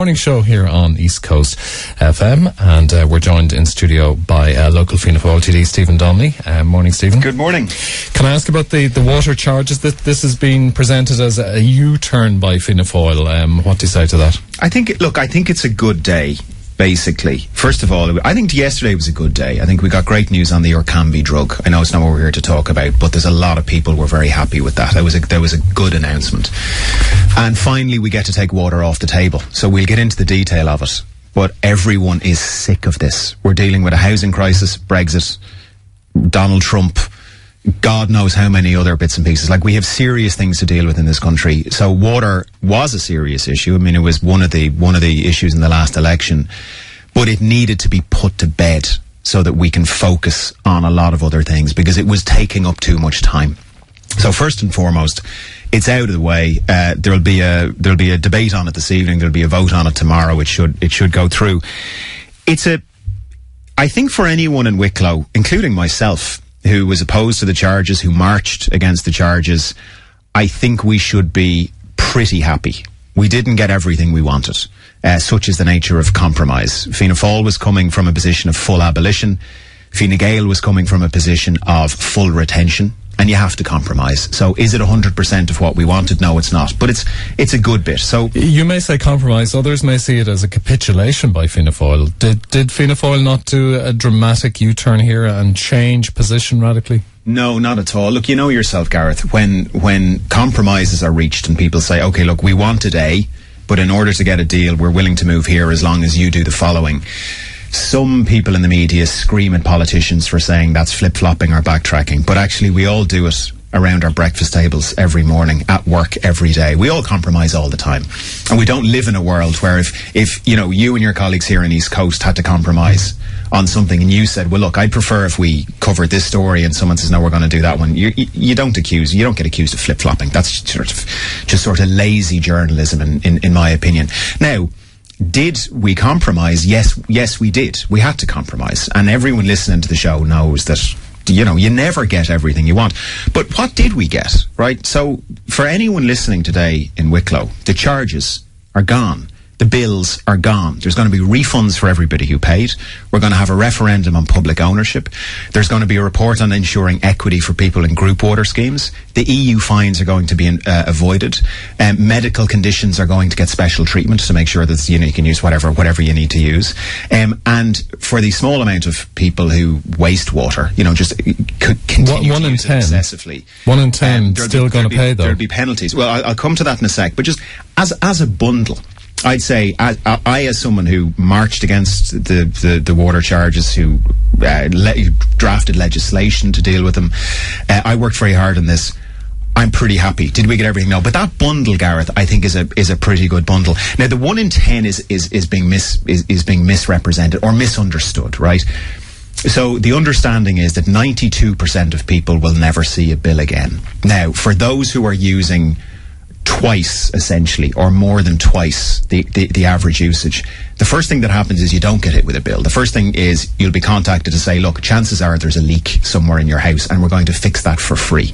Morning show here on East Coast FM, and we're joined in studio by local Fianna Fail TD Stephen Donnelly. Morning, Stephen. Good morning. Can I ask about the water charges? This has been presented as a U-turn by Fianna Fail. What do you say to that? I think it's a good day. Basically, first of all, I think yesterday was a good day. I think we got great news on the Orkambi drug. I know it's not what we're here to talk about, but there's a lot of people were very happy with that. There was a good announcement. And finally, we get to take water off the table. So we'll get into the detail of it. But everyone is sick of this. We're dealing with a housing crisis, Brexit, Donald Trump, God knows how many other bits and pieces. Like, we have serious things to deal with in this country. So water was a serious issue. I mean, it was one of the issues in the last election, but it needed to be put to bed so that we can focus on a lot of other things, because it was taking up too much time. So first and foremost, it's out of the way. There'll be a debate on it this evening. There'll be a vote on it tomorrow. It should go through. I think for anyone in Wicklow, including myself, who was opposed to the charges, who marched against the charges, I think we should be pretty happy. We didn't get everything we wanted. Such is the nature of compromise. Fianna Fail was coming from a position of full abolition. Fine Gael was coming from a position of full retention. And you have to compromise. So is it 100% of what we wanted? No, it's not. But it's a good bit. So you may say compromise. Others may see it as a capitulation by Fianna Fail. Did Fianna Fail not do a dramatic U-turn here and change position radically? No, not at all. Look, you know yourself, Gareth, when compromises are reached and people say, okay, look, we wanted A, but in order to get a deal, we're willing to move here as long as you do the following. Some people in the media scream at politicians for saying that's flip-flopping or backtracking, but actually we all do it around our breakfast tables every morning, at work every day. We all compromise all the time. And we don't live in a world where if you know, you and your colleagues here in East Coast had to compromise on something and you said, well, look, I'd prefer if we covered this story, and someone says, no, we're going to do that one. You don't get accused of flip-flopping. That's just sort of lazy journalism in my opinion. Now, did we compromise? Yes, we did. We had to compromise. And everyone listening to the show knows that, you know, you never get everything you want. But what did we get, right? So for anyone listening today in Wicklow, the charges are gone. The bills are gone. There's going to be refunds for everybody who paid. We're going to have a referendum on public ownership. There's going to be a report on ensuring equity for people in group water schemes. The EU fines are going to be avoided. Medical conditions are going to get special treatment to make sure that you can use whatever you need to use. And for the small amount of people who waste water, just continue to use it excessively. 1 in 10 still going to pay, though. There'll be penalties. Well, I'll come to that in a sec. But just as a bundle, I'd say, I as someone who marched against the water charges, who drafted legislation to deal with them, I worked very hard on this. I'm pretty happy. Did we get everything? No. But that bundle, Gareth, I think is a pretty good bundle. Now, the 1 in 10 is being misrepresented or misunderstood, right? So the understanding is that 92% of people will never see a bill again. Now, for those who are using twice, essentially, or more than twice the average usage, the first thing that happens is you don't get hit with a bill. The first thing is you'll be contacted to say, look, chances are there's a leak somewhere in your house and we're going to fix that for free.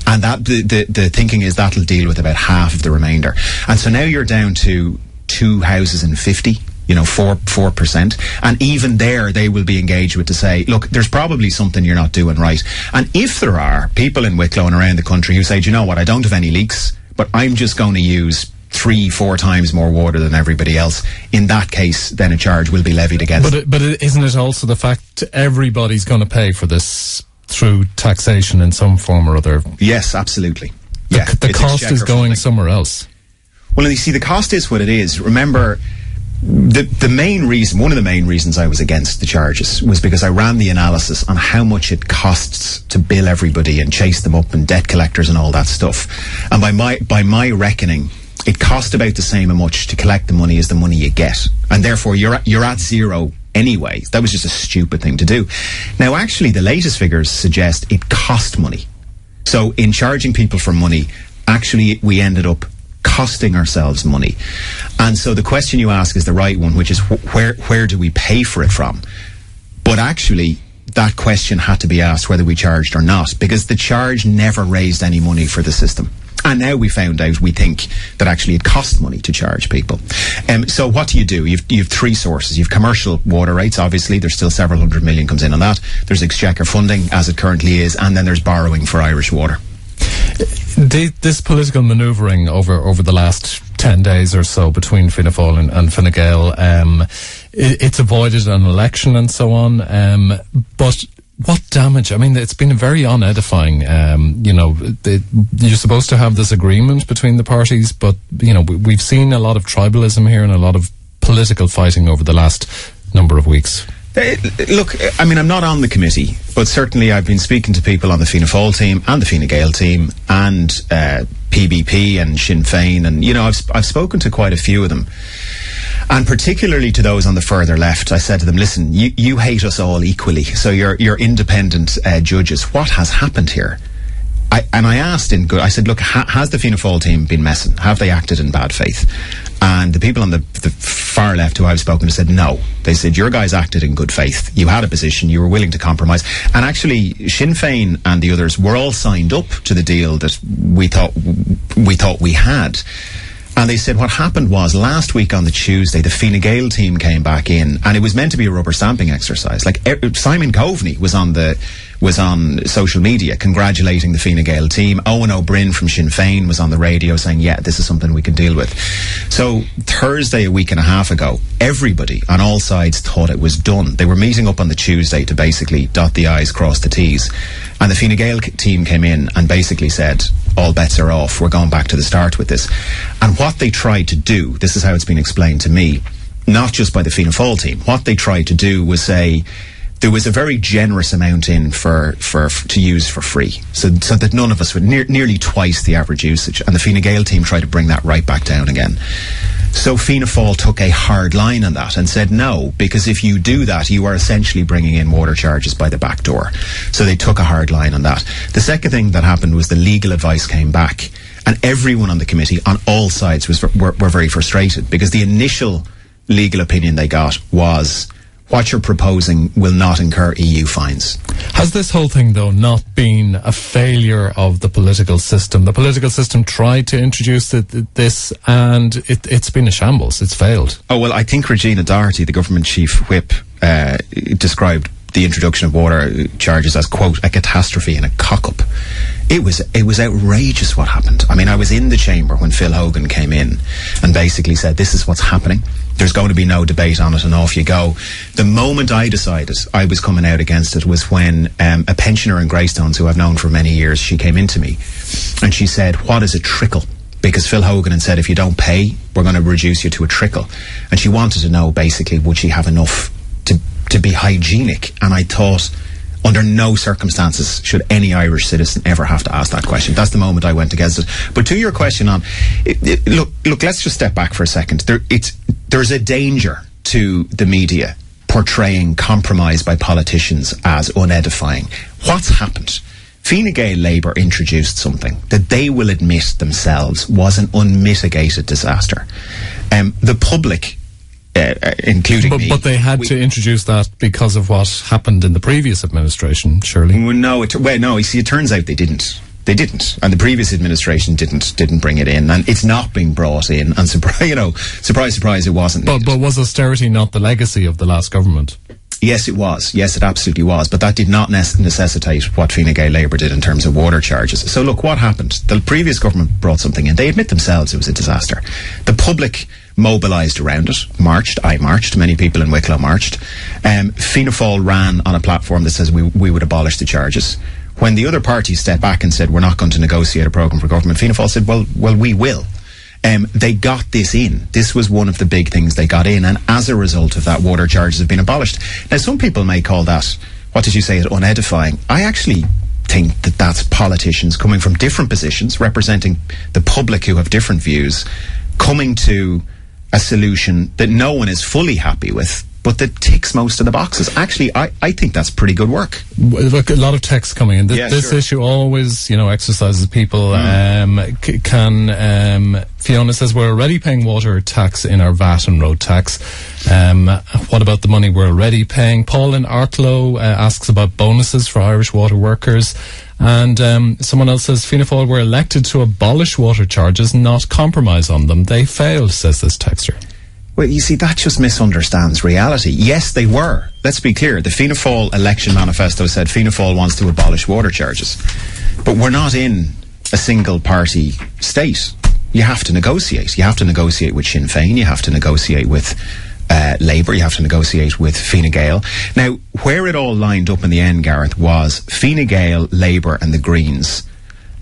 And that the thinking is that'll deal with about half of the remainder. And so now you're down to 2 houses in 50, 4%. And even there, they will be engaged with to say, look, there's probably something you're not doing right. And if there are people in Wicklow and around the country who say, do you know what, I don't have any leaks, but I'm just going to use 3-4 times more water than everybody else, in that case, then a charge will be levied against them. But isn't it also the fact everybody's going to pay for this through taxation in some form or other? Yes, absolutely. The cost is going somewhere else. Well, you see, the cost is what it is. Remember, the main reason, one of the main reasons I was against the charges was because I ran the analysis on how much it costs to bill everybody and chase them up and debt collectors and all that stuff. And by my reckoning, it cost about the same much to collect the money as the money you get. And therefore, you're at zero anyway. That was just a stupid thing to do. Now, actually, the latest figures suggest it cost money. So in charging people for money, actually, we ended up costing ourselves money. And so the question you ask is the right one, which is where do we pay for it from? But actually, that question had to be asked whether we charged or not, because the charge never raised any money for the system. And now we found out, we think, that actually it costs money to charge people. So what do? You've three sources. You've commercial water rates, obviously. There's still several hundred million comes in on that. There's exchequer funding, as it currently is, and then there's borrowing for Irish Water. This political manoeuvring over the last 10 days or so between Fianna Fáil and Fine Gael, it's avoided an election and so on, but what damage? I mean, it's been very unedifying. You're supposed to have this agreement between the parties, but, we've seen a lot of tribalism here and a lot of political fighting over the last number of weeks. Look, I mean, I'm not on the committee, but certainly I've been speaking to people on the Fianna Fáil team and the Fine Gael team and PBP and Sinn Féin, and I've spoken to quite a few of them, and particularly to those on the further left. I said to them, listen, you hate us all equally, so you're independent judges. What has happened here? I asked I said, look, has the Fianna Fáil team been messing? Have they acted in bad faith? And the people on the far left who I've spoken to said no. They said, your guys acted in good faith. You had a position. You were willing to compromise. And actually, Sinn Féin and the others were all signed up to the deal that we thought we had. And they said what happened was last week on the Tuesday, the Fine Gael team came back in, and it was meant to be a rubber stamping exercise. Like Simon Coveney was on social media congratulating the Fine Gael team. Owen O'Brien from Sinn Féin was on the radio saying, yeah, this is something we can deal with. So Thursday, a week and a half ago, everybody on all sides thought it was done. They were meeting up on the Tuesday to basically dot the I's, cross the T's. And the Fine Gael team came in and basically said, all bets are off, we're going back to the start with this. And what they tried to do, this is how it's been explained to me, not just by the Fianna Fáil team, what they tried to do was say there was a very generous amount in for to use for free, so that none of us would, nearly twice the average usage, and the Fine Gael team tried to bring that right back down again. So Fianna Fáil took a hard line on that and said no, because if you do that, you are essentially bringing in water charges by the back door. So they took a hard line on that. The second thing that happened was the legal advice came back, and everyone on the committee on all sides were very frustrated, because the initial legal opinion they got was, what you're proposing will not incur EU fines. Has this whole thing, though, not been a failure of the political system? The political system tried to introduce this, and it's been a shambles. It's failed. Oh, well, I think Regina Doherty, the government chief whip, described the introduction of water charges as, quote, a catastrophe and a cock-up. It was outrageous what happened. I mean, I was in the chamber when Phil Hogan came in and basically said, this is what's happening. There's going to be no debate on it, and off you go. The moment I decided I was coming out against it was when a pensioner in Greystones, who I've known for many years, she came into me and she said, what is a trickle? Because Phil Hogan had said, if you don't pay, we're going to reduce you to a trickle. And she wanted to know, basically, would she have enough to be hygienic? And I thought, under no circumstances should any Irish citizen ever have to ask that question. That's the moment I went against it. But to your question on, look, let's just step back for a second. There's a danger to the media portraying compromise by politicians as unedifying. What's happened? Fine Gael Labour introduced something that they will admit themselves was an unmitigated disaster. The public, including me. But they had to introduce that because of what happened in the previous administration, surely. No, you see, it turns out they didn't. They didn't, and the previous administration didn't bring it in, and it's not being brought in. And surprise, it wasn't. But was austerity not the legacy of the last government? Yes, it was. Yes, it absolutely was. But that did not necessitate what Fine Gael Labour did in terms of water charges. So look, what happened? The previous government brought something in. They admit themselves it was a disaster. The public mobilised around it, marched. I marched. Many people in Wicklow marched. Fianna Fáil ran on a platform that says we would abolish the charges. When the other parties stepped back and said, we're not going to negotiate a programme for government, Fianna Fáil said, well, we will. They got this in. This was one of the big things they got in, and as a result of that, water charges have been abolished. Now, some people may call that, what did you say, unedifying. I actually think that that's politicians coming from different positions, representing the public who have different views, coming to a solution that no one is fully happy with, but that ticks most of the boxes. Actually, I think that's pretty good work. Look, a lot of text coming in. This issue always, exercises people. Fiona says, we're already paying water tax in our VAT and road tax. What about the money we're already paying? Paul in Arklow asks about bonuses for Irish water workers. And someone else says Fianna Fáil were elected to abolish water charges, not compromise on them. They failed, says this texter. Well, you see, that just misunderstands reality. Yes, they were. Let's be clear. The Fianna Fáil election manifesto said Fianna Fáil wants to abolish water charges. But we're not in a single-party state. You have to negotiate. You have to negotiate with Sinn Féin. You have to negotiate with Labour. You have to negotiate with Fine Gael. Now, where it all lined up in the end, Gareth, was Fine Gael, Labour and the Greens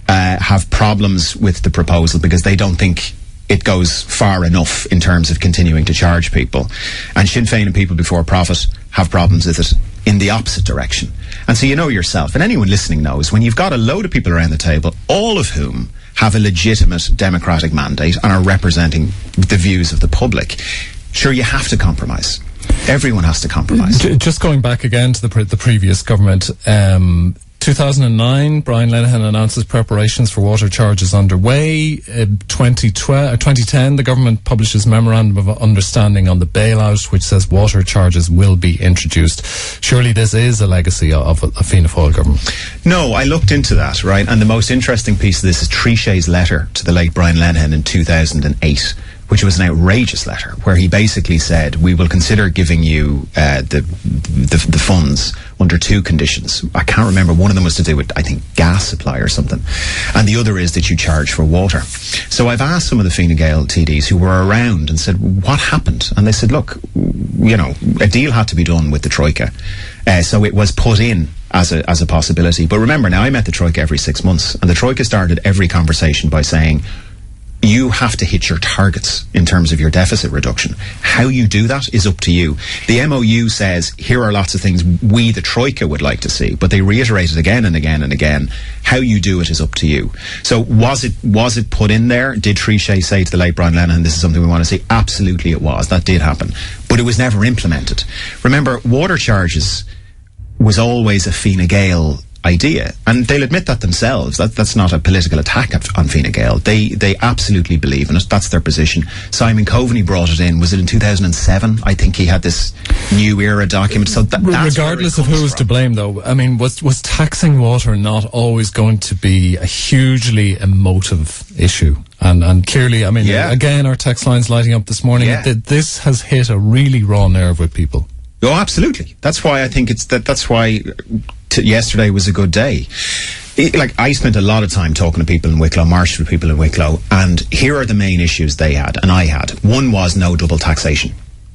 have problems with the proposal because they don't think it goes far enough in terms of continuing to charge people. And Sinn Féin and People Before Profit have problems with it in the opposite direction. And so you know yourself, and anyone listening knows, when you've got a load of people around the table, all of whom have a legitimate democratic mandate and are representing the views of the public, sure, you have to compromise. Everyone has to compromise. Just going back again to the previous government, 2009, Brian Lenihan announces preparations for water charges underway. 2010, the government publishes Memorandum of Understanding on the bailout, which says water charges will be introduced. Surely this is a legacy of a Fianna Fáil government. No, I looked into that, right? And the most interesting piece of this is Trichet's letter to the late Brian Lenihan in 2008, which was an outrageous letter, where he basically said, we will consider giving you the funds under two conditions. I can't remember. One of them was to do with, I think, gas supply or something. And the other is that you charge for water. So I've asked some of the Fine Gael TDs who were around and said, what happened? And they said, look, you know, a deal had to be done with the Troika. So it was put in as a possibility. But remember, now I met the Troika every 6 months, and the Troika started every conversation by saying, you have to hit your targets in terms of your deficit reduction. How you do that is up to you. The MOU says, here are lots of things we, the Troika, would like to see, but they reiterated again and again and again, how you do it is up to you. So was it put in there? Did Trichet say to the late Brian Lenihan, this is something we want to see? Absolutely it was. That did happen. But it was never implemented. Remember, water charges was always a Fine Gael idea, and they'll admit that themselves. That's not a political attack on Fine Gael. They absolutely believe in it. That's their position. Simon Coveney brought it in. Was it in 2007? I think he had this New Era document. So that's regardless of who was to blame, though, I mean, was taxing water not always going to be a hugely emotive issue? And clearly, I mean, again, our text line's lighting up this morning. This has hit a really raw nerve with people. Oh, absolutely. That's why I think that's why yesterday was a good day. I spent a lot of time talking to people in Wicklow, marched with people in Wicklow, and here are the main issues they had, and I had. One was no double taxation.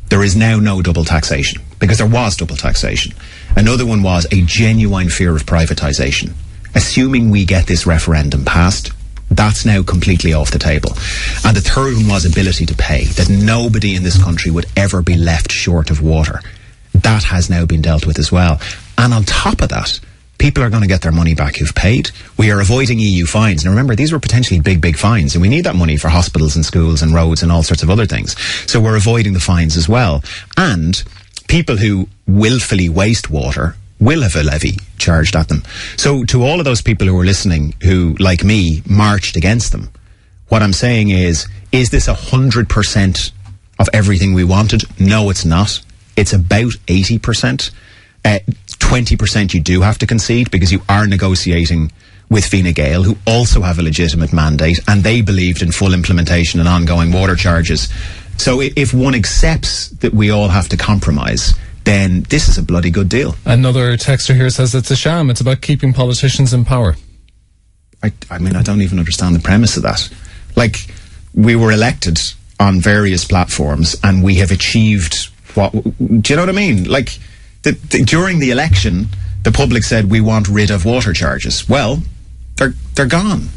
There is now no double taxation, because there was double taxation. Another one was a genuine fear of privatisation. Assuming we get this referendum passed, that's now completely off the table. And the third one was ability to pay, that nobody in this country would ever be left short of water. That has now been dealt with as well. And on top of that, people are going to get their money back who've paid. We are avoiding EU fines. And remember, these were potentially big fines, and we need that money for hospitals and schools and roads and all sorts of other things. So we're avoiding the fines as well. And people who willfully waste water will have a levy charged at them. So to all of those people who are listening who, like me, marched against them, what I'm saying is this 100% of everything we wanted? No, it's not. It's about 80%. 20% you do have to concede, because you are negotiating with Fine Gael, who also have a legitimate mandate, and they believed in full implementation and ongoing water charges. So if one accepts that we all have to compromise, then this is a bloody good deal. Another texter here says it's a sham. It's about keeping politicians in power. I mean, I don't even understand the premise of that. Like, we were elected on various platforms, and we have achieved what... Do you know what I mean? Like, during the election, the public said, we want rid of water charges. Well, they're gone.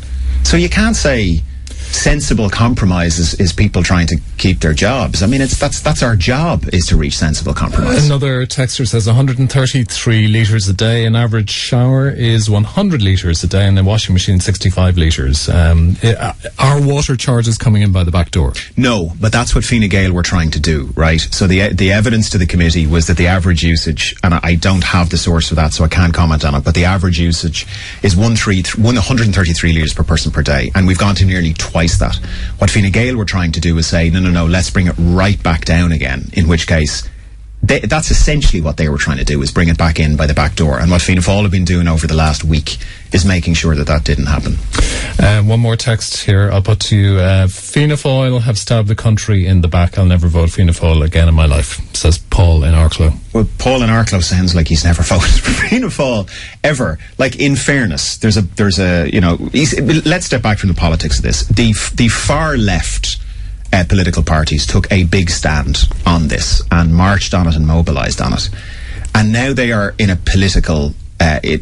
So you can't say sensible compromise is people trying to keep their jobs. I mean, that's our job, is to reach sensible compromise. Another texter says 133 litres a day. An average shower is 100 litres a day, and a washing machine 65 litres. Are water charges coming in by the back door? No, but that's what Fine Gael were trying to do, right? So the evidence to the committee was that the average usage, and I don't have the source for that, so I can't comment on it, but the average usage is 133 litres per person per day, and we've gone to nearly twice that. What Fine Gael were trying to do was say, no, let's bring it right back down again, in which case that's essentially what they were trying to do, is bring it back in by the back door. And what Fianna Fail have been doing over the last week is making sure that didn't happen. One more text here I'll put to you. Fianna Fail have stabbed the country in the back. I'll never vote Fianna Fail again in my life, says Paul in Arklow. Well, Paul in Arklow sounds like he's never voted for Fianna Fail ever. Like, in fairness, there's a you know, let's step back from the politics of this. The far left political parties took a big stand on this and marched on it and mobilised on it. And now they are in a political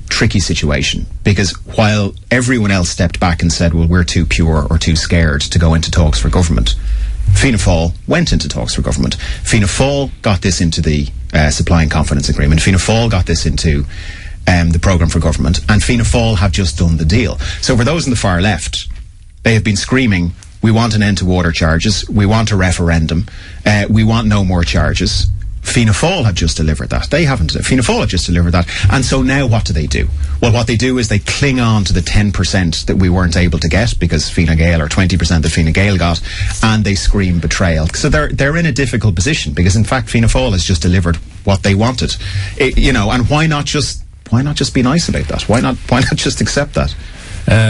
tricky situation, because while everyone else stepped back and said, well, we're too pure or too scared to go into talks for government, Fianna Fail went into talks for government. Fianna Fail got this into the Supply and Confidence Agreement. Fianna Fail got this into the programme for government, and Fianna Fail have just done the deal. So for those in the far left, they have been screaming, we want an end to water charges, we want a referendum, we want no more charges. Fianna Fail have just delivered that. They haven't. Fianna Fail have just delivered that. And so now what do? Well, what they do is they cling on to the 10% that we weren't able to get because Fine Gael, or 20% that Fine Gael got, and they scream betrayal. So they're in a difficult position, because in fact Fianna Fail has just delivered what they wanted. You know, and why not just be nice about that? Why not just accept that?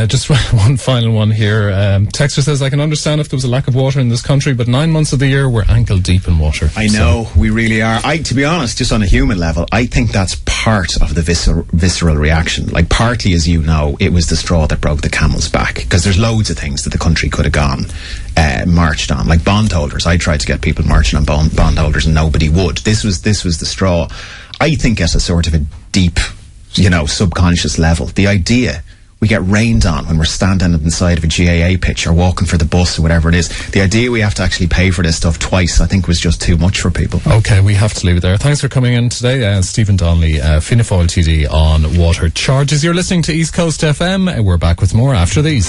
Just one final one here. Texter says, I can understand if there was a lack of water in this country, but 9 months of the year we're ankle deep in water. I know, we really are. To be honest, just on a human level, I think that's part of the visceral reaction. Like, partly, as you know, it was the straw that broke the camel's back, because there's loads of things that the country could have gone marched on, like bondholders. I tried to get people marching on bondholders and nobody would. This was the straw. I think at a sort of a deep, you know, subconscious level, the idea we get rained on when we're standing at the side of a GAA pitch or walking for the bus or whatever it is. The idea we have to actually pay for this stuff twice, I think, was just too much for people. Okay, we have to leave it there. Thanks for coming in today. Stephen Donnelly, Fianna Fail TD on water charges. You're listening to East Coast FM. We're back with more after these.